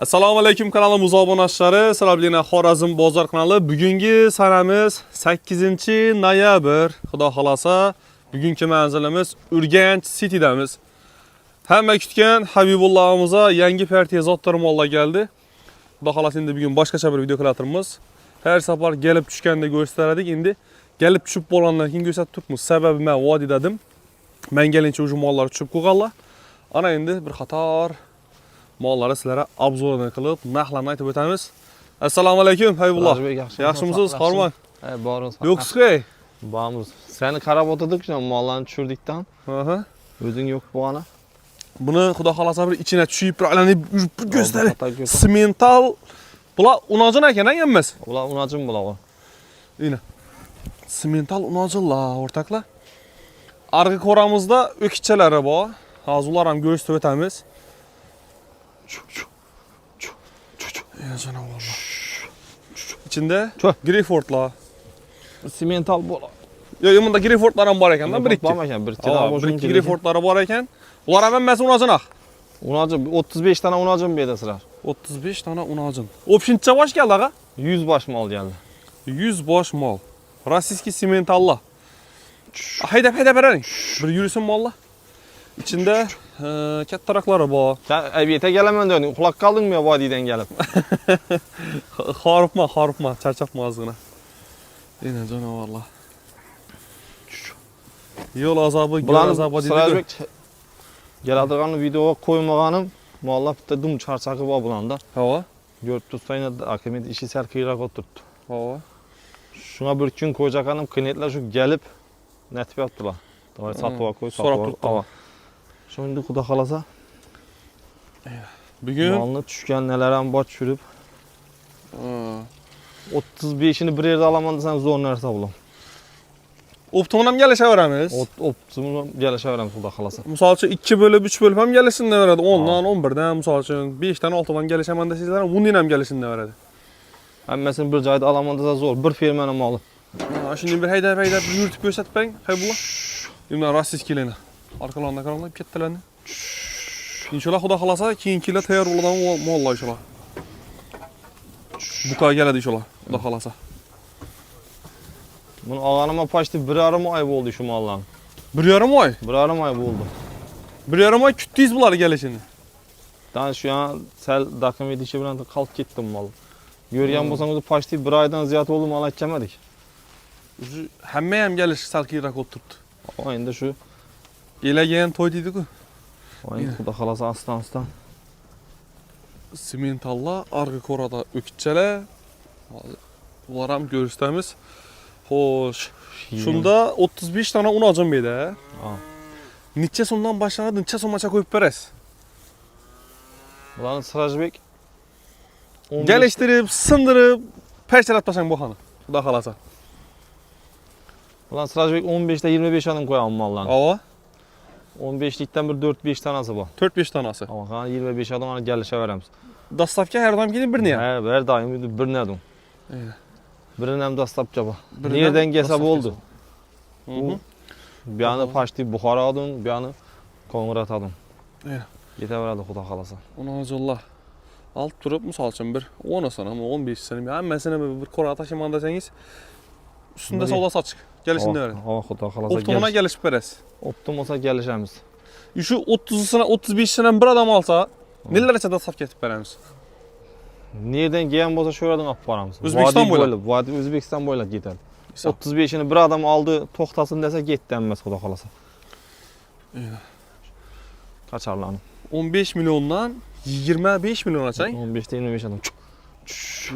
Assalomu alaykum kanalimiz obunachilari. Sizlar bilan Xorazm bozor kanali. Bugungi sanamiz 8-noyabr. Xudo xolasa bugungi manzilimiz Urganch City'damiz. Hamma kutgan Habibullahimizga yangi partiya zotlar mollar geldi. Xudo xolasa endi bugun boshqacha bir video qilatirmiz. Her safar gelib tushganda ko'rsatdik. Endi gelib tushib bo'lgandan keyin ko'rsatib turibmiz. Sababi men vodiy dedim. Men gelincha o'sha mollar tushib qo'yganlar. Ana endi bir qator molları sizlere obzorini qilib, narxlarni aytib o'tamiz. Assalomu alaykum, Habibulloh. Yaxshimisiz, Hormon? Bormiz. Yo'qsiz-ku? Bormiz. Seni qarab o'tirdik, mollarni tushurdikdan. Aha. O'zing yo'q bo'lgani. Buni xudo xolasa bir ichine tushib, bir aylanib gösterib. Simental. Bular unojin ekan, emas? Ular unojin bular. Ina. Simental unojinlar, o'rtoqlar. Arg'i ko'ramizda o'kichalari bor. Hozir ular ham ko'rsatib o'tamiz. Ya canavarlar. İçinde Greyfordlar. Simental bo'lar. Yo'q, bunda Greyfordlar ham bor ekan-da, bir ikki. Bor ekan, bir ikki Greyfordlar bor ekan. Ular ham hammasi unojin. Unojin 35 tane unojin berdi sizlar. 35 tane unojin. Opşincha bosh keldi, aga? 100 bosh mol geldi. 100 bosh mol. Rossiyskiy simentallar. Haydab beraring. Bir yursin mollar. İçinde kattaroqlari bor. Sen aybiyete gelaman dedin. Uxlab qoldingmi vodiydan gelib? Xoribma, charchabma ozgina. Ena canavarlar. Yo'l azobi, yo'l azobi deydi. Geladigan videoga qo'ymaganim, mollar bitta dum charchaqi bor bulanda. Hava. Görüp tutsayna akamet işi sel kıyrak oturttu. Hava. Şuna bir gün koyacağım kıymetler şu gelip netip yaptılar. Davay satıva koy, satıva. Şimdi kuda kalasa. Bugün malını düşken nelerden baş çürüp. 35'ini bir yerde alamadın sen zor nerede bulam. Optimum gelişeveramiz. Optimum gelişeveramiz kuda kalasa. Misal üçün 2 bölüp 3 bölüp hem gelişsin de veredi. 10'dan 11'den misal üçün 5'ten 6'dan gelişemen de sizler bunun hem gelişsin de veredi. Hemmesini bir cayda alamadın zor. Bir firmanın malı. Şimdi bir haydar yürütüp gösterip ben. Haybullah. Şimdi Rossiyskiyleni. Arkalarında karanlayıp kettilerini. İnşallah Xudo xolasa keyinkilar tayyor bo'ladan mollar inşallah. Buqa keladi inşallah Xudo xolasa. Bunu ağanıma paştı 1,5 ay oldu şu malların. 1,5 ay? 1,5 ay oldu. 1,5 ay küttüyüz bunları gelişini. Ben şu an sel dakım edişi bilen kalk gittim mal. Görgen bolsanız paştı 1 aydan ziyade oldu mal açamadık. Hemme hem geliş salkıyrak oturttu. O indi şu. Elegeyen toy dedik o. O indi Xudo xolasa astan. Simentallar, argı korada ökütçeler. Bunlar ham görüstemiz. Hoş. Şunda 35 tane unacım beydi he. Neçe sondan başlandı, neçe son maça koyup berez. Ulan Sırajbek Geliştirip, sındırıp, perçelatmasan bu hanı. Xudo xolasa. Ulan Sırajbek 15'te 25 adım koyalım mallarını. Ava? 15'likten bir 4-5 tanesi bu. 4-5 tanesi. Ama kana 25 adım gelişe veremiz. Dastavka her daim gelin bir niye? He, her daim bir ne adım. Birine hem dastapça bu. Birine Nereden gelse bu oldu. Hı. Bir anı paştı Bukhara adım, bir anı Kongrat adım. Evet. Yeteveradi Xudo xolasa. Onacıllah. Alt durup misal için bir 10 sene ama 15 sene. Hemmesine bir kora taşıman desengiz üstünde savdası açık. Gelişinde verin. Hava Xudo xolasa. Optimuna gelişip berez. Optim olsa gelişemiz. Şu 30 sene 35 sene bir adam alsa neler içinde saf getip beremiz. Nereden gelən bolsa şu yerden apıp baramız. Özbekistan boyla. Vadi Özbekistan boyla gidelim. 35'ini bir adam aldı, toxtasın dese getdi əmməz Xudo xolasa. Kaçarlanı. 15 milyondan 25 milyon açay. 15'te 25 adam.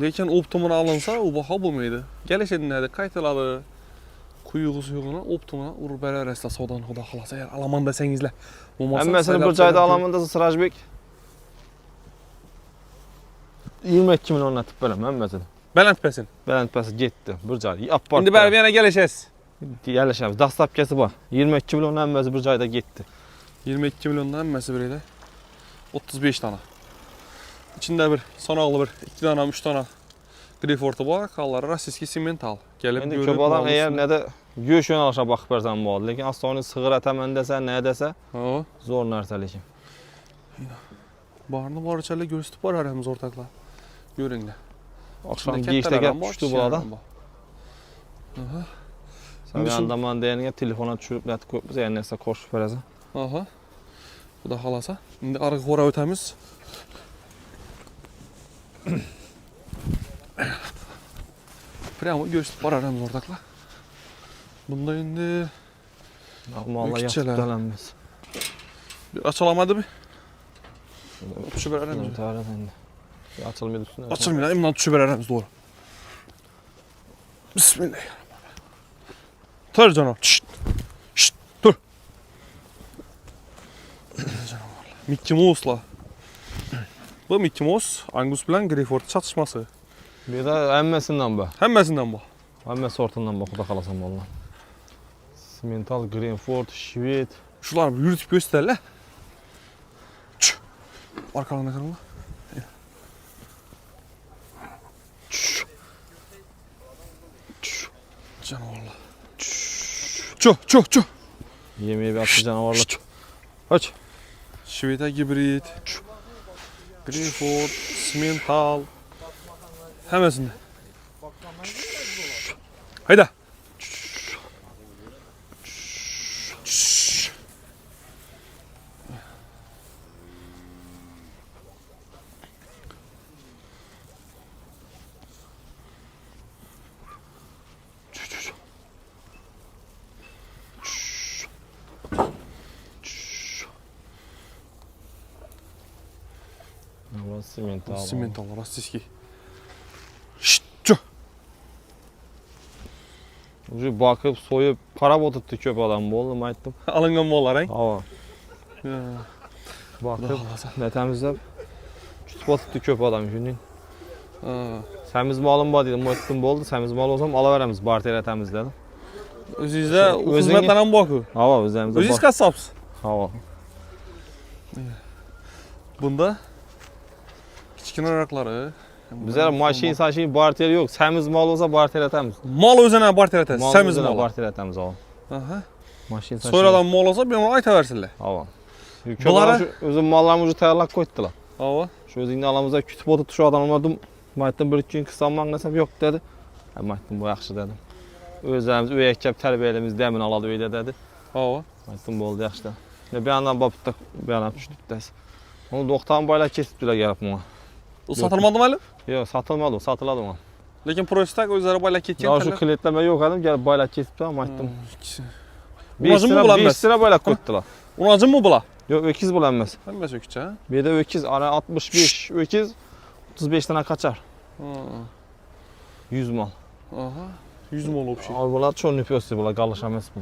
Lekin optimuna alınsa o baha bulmaydı. Gelişedin nerede kayıtladı. Kuyuğu suyuğuna optimuna urur beraber esla sodan Xudo xolasa eğer alaman desengizle. Əmməsini bir cayda alamında Sırajbek 22 milyon atıb verəm əmməsini. Belənt pesin. Belənt bəsi getdi bir cayda. Apar. İndi bərbi yana gelişes. Gəlişəmiz. Dastapkası var. 22 milyon əmməsi bir cayda getdi. 22 milyondan emmesi biriydi. 35 tane. İçinde bir sonağlı bir 2 tane 3 tane Greyford'u var. Kalları Rossiyskiy simental. Gelip İndi köp adam eğer ne de göç yönəlişə baxıb versən bu oldu. Lakin az sonra sığır ətəmən desə, nə desə zor nərsəlik. Barını bariçələ göstərib var aramız ortaqlar. Görün də. Akşam geçte gel düştü bu adam. Sen bir andaman değerine telefona düşürüp net koyup yani neyse koşup verəsən. Aha. Bu da halasa. İndi arıq xora ötəmiz. Prямо göstərib var aramız ortaqlar. Bunda indi Vallahi yatıp dönənməz. bir açılamadı bir. Düşüb aramız. Tarih bende. Açılmıyor üstüne. Açılmıyor. İmdan düşüb aramız doğru. Bismillahirrahmanirrahim. Dur canım. Şşt. Şşt. Dur. Mickey Mouse'la. Bu Mickey Mouse Angus bilen Greyford çatışması. Bir de emmesinden bu. Həmməsindən bu. Emme sortundan bak, kuda kalasam valla. Simental, Greenford, Şvet. Şular bir yürütüp gösterler. Arkalarına kırılma. Canavarlar. Ço. Yemeğe bir atlı canavarlar. Aç. Şveta hibrit. Greyford, Simental. Həməsində. Hayda. Simental. Simental, rossiyski. Şşt, ço. Уже bakıp soyup para oturttu köp adam bu oğlum aytdım. Alıngan bollar hein? Hava. Bakıp ne temizlep kütüp oturttu köp adam günün. Semiz malım var dedim, aytdım boldu. Semiz mal olsam alaveremiz barterə temizledim. Özünüzdə xidmətlərin bakı. Hava özümüzdə. Özünüz qəssabsınız. Hava. Bunda kiçkin araqları. Bizler maşin saçı barter yok. Semiz mal olsa barterə temiz. Mal özünə barter etəs. Səmiz mal. Barterə temiz hava. Aha. Maşin saçı. Sonradan mal olsa bir onu ayta versinlər. Hava. Bunlara özüm mallarımızı tayarlaq koydular. hava. Şu özünü alamıza kütüp oturttu şu adam olmadım. Aytdım bir gün kısalmaq nəsəm yox dedi. Aytdım bu yaxşı dedim. Özlərimiz öyə əkəb tərbiyəlimiz dəmin aladı öyle dedi. Hava. Aytdım bu oldu yaxşı da. Bir yandan babıtda bir yandan düşdük dəs. Onu doktorun bayla kesibdilər gəlib buna. O satılmadı mı hələ? Yox, satılmadı o, satıladı ona. Lakin prostak özləri bayla ketken Ya şu klitleme yok adam gəlib bayla kesibdi ama aytdım. Unacın mı bulan 5 lira bayla koydular. Unacın mı bula? Yok öküz bulanmaz. Həmməs öküz ha? Bir de öküz ara 65 öküz 35 tane kaçar. 100 mal. Aha. 100 mal olub şey. Al bunlar çok nüfuslu bunlar qalışamaz bu.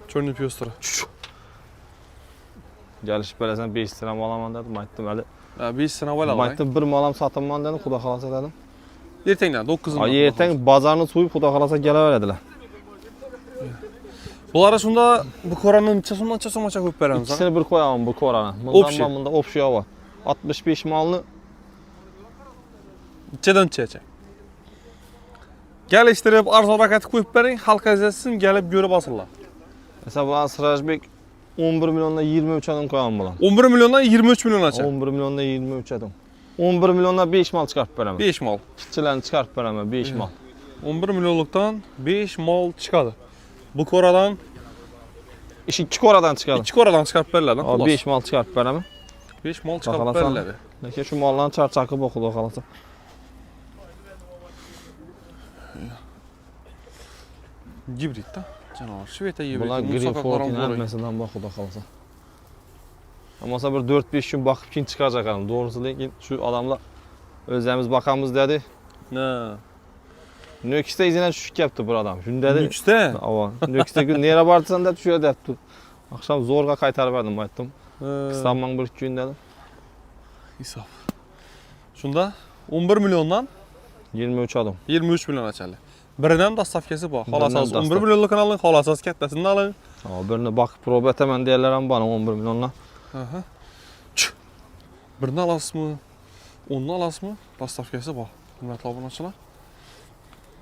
Çölünü piyostura. Gəlişib beləsən 5 lira mal aman dedim aytdım əli. Ha, bir sene var ama. Aytdım bir malam satınman dedim xuda xalasa dedim. Ertengdən 9-unda. Ay ertəng bazarını soyup xuda xalasa gələ verədilər. Bunlar arasında bu koranın neçəsindən neçə somaça qoyub verəmiz ha? İkisini bir koyamam bu korana. Opşi. Bunda opşiya var. 65 malını Neçədən neçəyə? Gəlişdirib arzu rakatı qoyub verin, halka izləsin, gəlib görüb asırlar. mesela bu Sırajbek 11 milyonla 23 adam koyamam bulan. 11 milyondan 23 milyon açar. 11 milyonla 23 adam. 11 milyonla 5 mal çıkarıp veremem. 5 mal. Kitçilerini çıkarıp veremem 5 mal. 11 milyonluktan 5 mal çıxadı. Bu koradan İş 2 koradan çıkarım. 2 koradan çıxarıb verirlər lan. Abi 5 mal çıkarıp veremem. 5 mal çıxarıb Baxalasan. verirlər. Lakin şu malların çarçakı boxulu xalasa. Hibrit da. Canavar. Şveta hibrit. Bunlar Greenford'un əlməsindən boxulu xalasa. Ama bir 4-5 gün bakıp kim çıkacak adam. Doğrusu değil şu adamla özlerimiz bakamız dedi. Ne? Nökiste izlenen şük yaptı bu adam. Şunu dedi. Lüksdə? Ava. Nökiste gün nereye bardısan dedi şöyle dedi. Akşam zorla kaytar verdim aytdım. Kıslanman bir gün dedim. İsaf. Şunda 11 milyondan 23 adam. 23 milyon açarlar. Birindən dastavkası bu. Birindən Xalasaz 11 dastav. milyonluq alın, xalasaz kətdəsini alın. Ama birine bakıp probet hemen değerler bana 11 milyonla. Aha. Birini alasmı? Onu alasmı? Dastavkası bu. Hürmetli abunəçilər.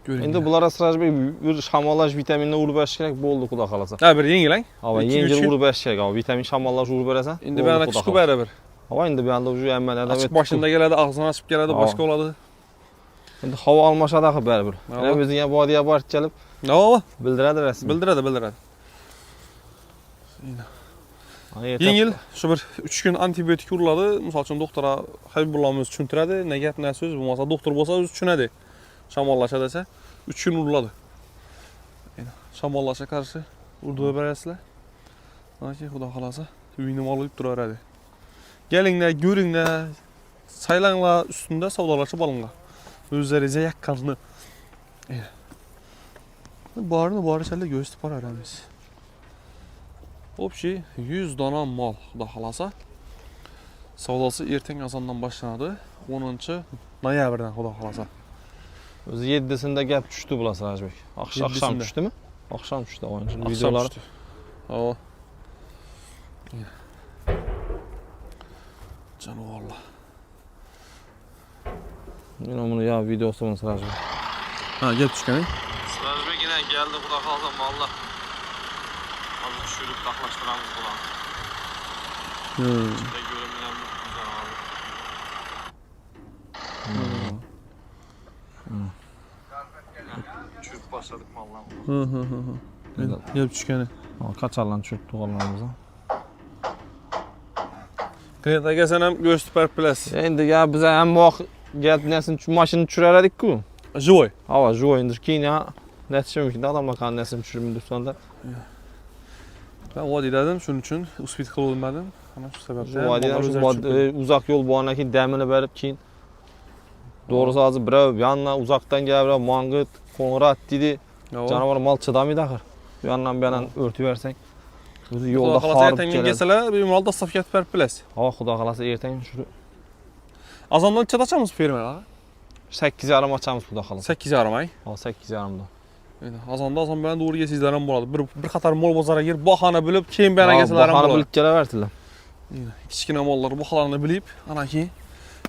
Görün. İndi bunlara sıracı bir şamalaj vitaminle urbaş gerek boldu kuda kalasa. Ha bir yengilən. Ama İki, yengil üç. urbaş gerek ama vitamin şamalaj urbaş esen. İndi bana çıxıb bərabər. Hava indi bir anda ucu emmeden Açık başında geledi, ağzını açıp geledi, başka oladı. Şimdi hava almaşadı axı bərabər. Hava. Elə bizə vadiyə barıb gəlib Ne o? bildirədi rəsmi. Bildiredi. Yengil, şu bir 3 gün antibiyotik vuruladı. Misal üçün doktora Habibullahımız düşüntürədi. Ne gəp, ne söz, bu masa doktor bolsa öz düşünədi. Şamallaşa desə 3 gün vuruladı. Şamallaşa karşı vurduğu bərəsilə. Sanki xuda xalasa üyünüm alıp durar hadi. Gelinlə, görünlə, saylanla üstündə savdalaşıb alınla. Özlərizə yakkanını. Barı çəldə göstər aramiz. Общий 100 dana mal xuda xalasa. Savdası ertən azandan başlanadı. 10-cu noyabrdan xuda xalasa. Özü 7-sində gəp düşdü bulası Hacbək. Axşam düşdü mü? Axşam düşdü oyuncu videoları. O. Canım valla. Yine bunu ya videosu bunu Hacbək. Ha gel düşkəni. Hacbək yine geldi bu da kalsam valla. Az düşürüp taklaştıramız bulan. İçinde görünmeyen güzel abi. Çürük başladık valla. Gel düşkəni. Kaçarlan çürüktük onlarımıza. Klientə gəlsənəm göstər pləs. İndi ya bizə həm vaxt gəlib nəsin maşını çürərədik ki. Живой. Hava живой indir ki ya nəticəmiş də adamla kan nəsin çürümündür sonra. Ben o dedim şunun için uspit kılınmadım. Ama şu sebepten. Bu adiyəm uzaq yol bu anaki dəmini verib ki. Doğrusu azı birə yanına uzaqdan gəlib manqıt, konrat dedi. Canavar mal çıdamaydı axır. Bu yandan bir yandan örtü versən. Özü yolda xarıb gəlir. Gəlsələr bir malda safiyat ver pləs. Hava xuda qalasa ertən şuru. Azandan çat açamız firma. 8:30 açamız xuda qalasa. 8:30 ay. Ha 8:30-da. Azanda azan ben doğru sizlerden buladı. Bir qatar mol bazara gir, baxana bilib, keyin bana gəlsələrim buladı. buladı. Bilib gələ vertilər. Kiçikə malları baxalarını bilib, ana ki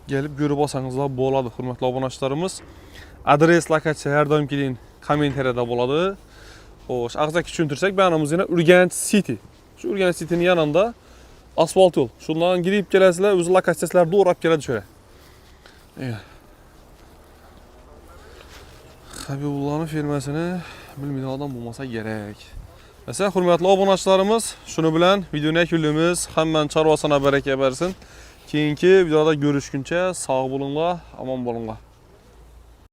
gəlib görüb alsanızlar boladı hörmətli abunəçilərimiz. Adres, lokasiya hər daim girin kommentariyada boladı. Xoş, ağızdakı düşüntürsək bəyanımız yenə Ürgənc City. Şu Ürgənc City'nin yanında asfalt yol. Şundan girib gələsilər, özü lokasiyaslar doğrab gələdi şöyle. Habibullah'ın firmasını bilmediğin adam bulmasa gerek. Mesela hürmetli abunəçilərimiz, şunu bilən videonu əküllüyümüz həmmən çarvasına bərəkə versin. Keyinki videoda görüşkünçə sağ bulunla, aman bulunla.